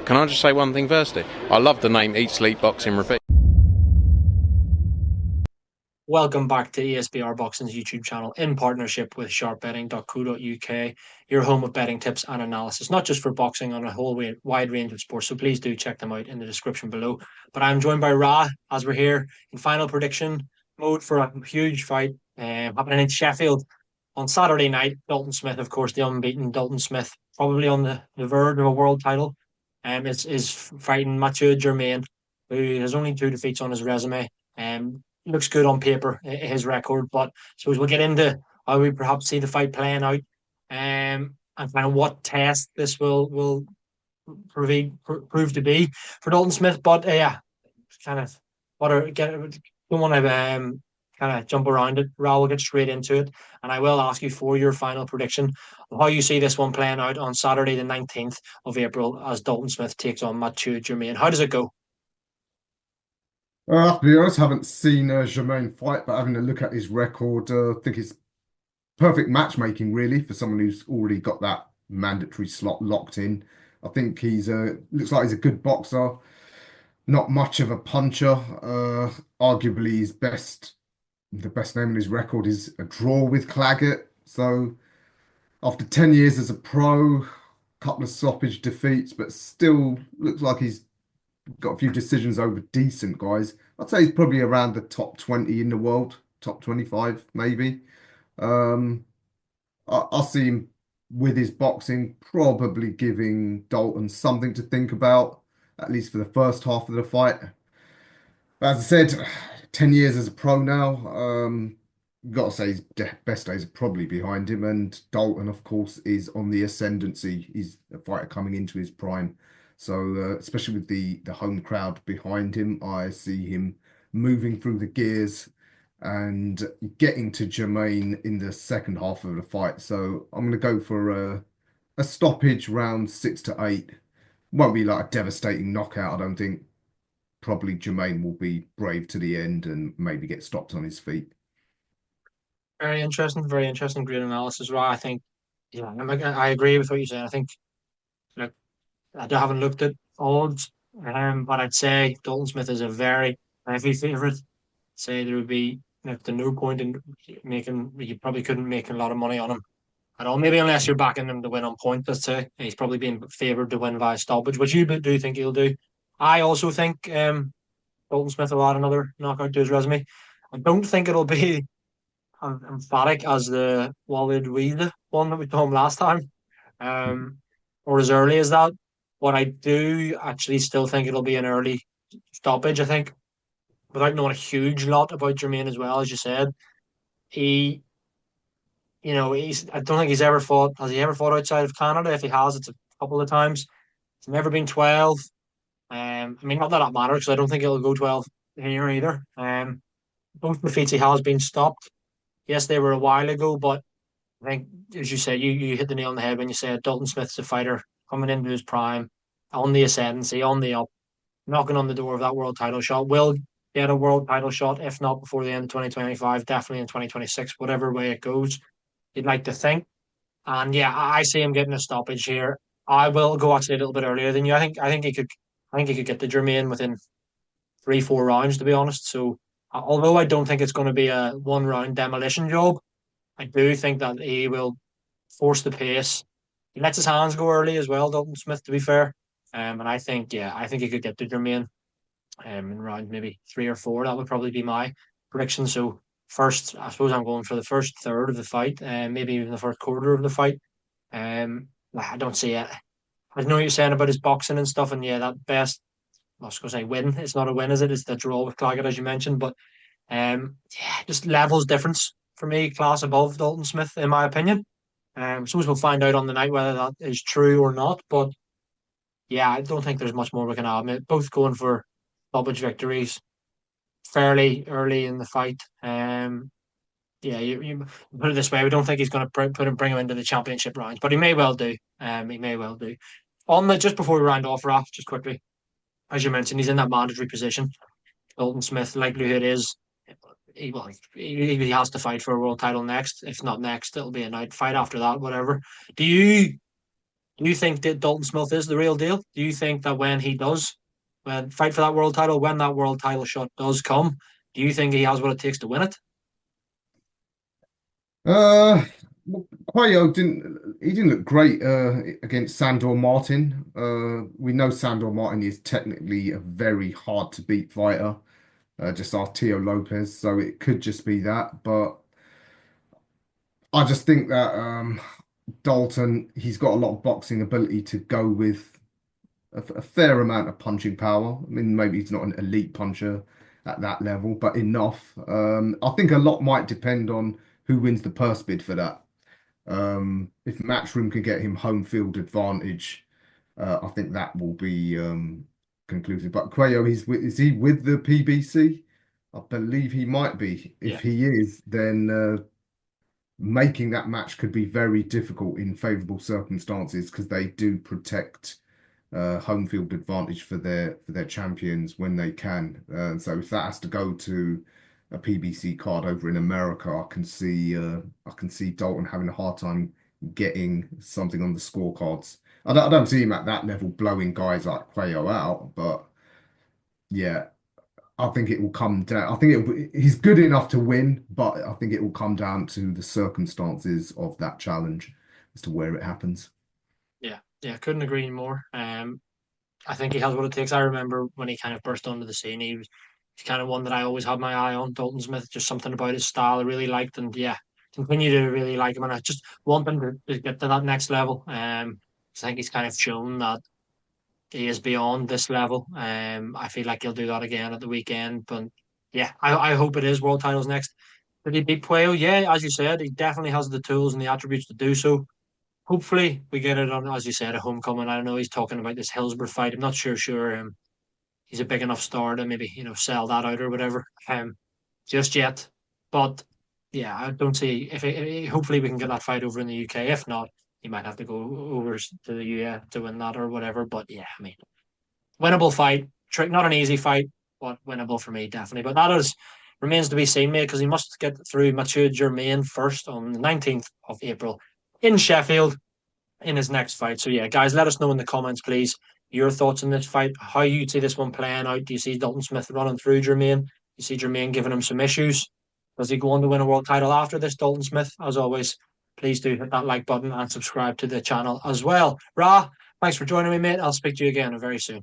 Can I just say one thing firstly? I love the name Eat Sleep Boxing Repeat. Welcome back to ESBR Boxing's YouTube channel in partnership with sharpbetting.co.uk, your home of betting tips and analysis, not just for boxing on a whole wide range of sports. So please do check them out in the description below. But I'm joined by Ra as we're here in final prediction mode for a huge fight happening in Sheffield on Saturday night. Dalton Smith, of course, the unbeaten Dalton Smith, probably on the verge of a world title, is fighting Mathieu Germain, who has only two defeats on his resume. Looks good on paper, his record. But I suppose we'll get into how we perhaps see the fight playing out, and kind of what test this will prove to be for Dalton Smith. But yeah, kind of don't want to kind of jump around it. Raul will get straight into it, and I will ask you for your final prediction of how you see this one playing out on Saturday, the 19th of April, as Dalton Smith takes on Mathieu Germain. How does it go? I have to be honest, haven't seen Germain fight, but having a look at his record, I think it's perfect matchmaking, really, for someone who's already got that mandatory slot locked in. I think he's looks like he's a good boxer, not much of a puncher. Arguably, the best name on his record is a draw with Claggett. So after 10 years as a pro, couple of stoppage defeats, but still looks like he's got a few decisions over decent guys. I'd say he's probably around the top 20 in the world, top 25 maybe. Um, I see him with his boxing probably giving Dalton something to think about, at least for the first half of the fight. But as I said, 10 years as a pro now. Got to say his best days are probably behind him, and Dalton, of course, is on the ascendancy. He's a fighter coming into his prime. So, especially with the home crowd behind him, I see him moving through the gears and getting to Germain in the second half of the fight. So, I'm going to go for a stoppage round 6 to 8. Won't be like a devastating knockout, I don't think. Probably Germain will be brave to the end and maybe get stopped on his feet. Very interesting, very interesting. Great analysis, right? I think, yeah, I agree with what you said. I think, look, I haven't looked at odds, but I'd say Dalton Smith is a very heavy favourite. Say there would be like the no point in making. You probably couldn't make a lot of money on him at all. Maybe unless you're backing him to win on point. Let's say he's probably being favoured to win via stoppage, which you do think he'll do. I also think Dalton Smith will add another knockout to his resume. I don't think it'll be emphatic as the Walid Weed one that we saw him last time, um, or as early as that. But I do actually still think it'll be an early stoppage. I think, without knowing a huge lot about Jermaine as well, as you said, he, I don't think he's ever fought. Has he ever fought outside of Canada? If he has, it's a couple of times. He's never been 12. I mean, not that that matters because I don't think he'll go 12 here either. Both defeats he has been stopped. Yes, they were a while ago, but I think, as you said, you hit the nail on the head when you said Dalton Smith's a fighter coming into his prime, on the ascendancy, on the up, knocking on the door of that world title shot. Will get a world title shot, if not before the end of 2025, definitely in 2026, whatever way it goes. You'd like to think. And yeah, I see him getting a stoppage here. I will go actually a little bit earlier than you. I think he could get the Germain within 3, 4 rounds, to be honest. So although I don't think it's going to be a 1 round demolition job, I do think that he will force the pace. He lets his hands go early as well, Dalton Smith, to be fair. And I think, yeah, I think he could get the Germain in round maybe 3 or 4. That would probably be my prediction. So first, I suppose I'm going for the first third of the fight, and maybe even the first quarter of the fight. I don't see it. I know what you're saying about his boxing and stuff, and yeah, that best. I was going to say win. It's not a win, is it? It's the draw with Claggett, as you mentioned. But yeah, just levels difference for me, class above Dalton Smith, in my opinion. Suppose we'll find out on the night whether that is true or not. But yeah, I don't think there's much more we can add. I mean, both going for stoppage victories fairly early in the fight. Yeah, you put it this way, we don't think he's going to bring him into the championship rounds, but he may well do. He may well do. On the just before we round off, Raf, just quickly, as you mentioned, he's in that mandatory position. Dalton Smith, likelihood is he has to fight for a world title next. If not next, it'll be a night fight after that, whatever. Do you Do you think that Dalton Smith is the real deal? Do you think that when he does fight for that world title, when that world title shot does come, do you think he has what it takes to win it? Uh, Quayo didn't look great against Sandor Martin. We know Sandor Martin is technically a very hard to beat fighter, just our Tio Lopez, so it could just be that. But I just think that Dalton, he's got a lot of boxing ability to go with a fair amount of punching power. I mean, maybe he's not an elite puncher at that level, but enough. I think a lot might depend on who wins the purse bid for that. If Matchroom can get him home field advantage, I think that will be conclusive. But Quayo, is he with the PBC? I believe he might be. Yeah. If he is, then making that match could be very difficult in favourable circumstances because they do protect home field advantage for their champions when they can. So if that has to go to a PBC card over in America, I can see Dalton having a hard time getting something on the scorecards. I don't see him at that level blowing guys like Quayo out, but yeah, I think it will come down. I think he's good enough to win, but I think it will come down to the circumstances of that challenge as to where it happens. Yeah, couldn't agree more. I think he has what it takes. I remember when he kind of burst onto the scene, he's kind of one that I always had my eye on. Dalton Smith, just something about his style I really liked, and yeah, continue to really like him. And I just want him to get to that next level. I think he's kind of shown that he is beyond this level. I feel like he'll do that again at the weekend. But yeah, I hope it is world titles next. Did he beat Puello? Yeah, as you said, he definitely has the tools and the attributes to do so. Hopefully, we get it on, as you said, a homecoming. I know he's talking about this Hillsborough fight. I'm not sure. He's a big enough star to maybe sell that out or whatever. Just yet, but yeah, I don't see if hopefully we can get that fight over in the UK. If not, he might have to go over to the US to win that or whatever. But yeah, I mean, winnable fight. Trick, not an easy fight, but winnable for me definitely. But that is remains to be seen, mate, because he must get through Mathieu Germain first on the 19th of April in Sheffield in his next fight. So yeah, guys, let us know in the comments, please, your thoughts on this fight, how you see this one playing out. Do you see Dalton Smith running through Germain? You see Germain giving him some issues? Does he go on to win a world title after this, Dalton Smith? As always, please do hit that like button and subscribe to the channel as well. Ra, thanks for joining me, mate. I'll speak to you again very soon.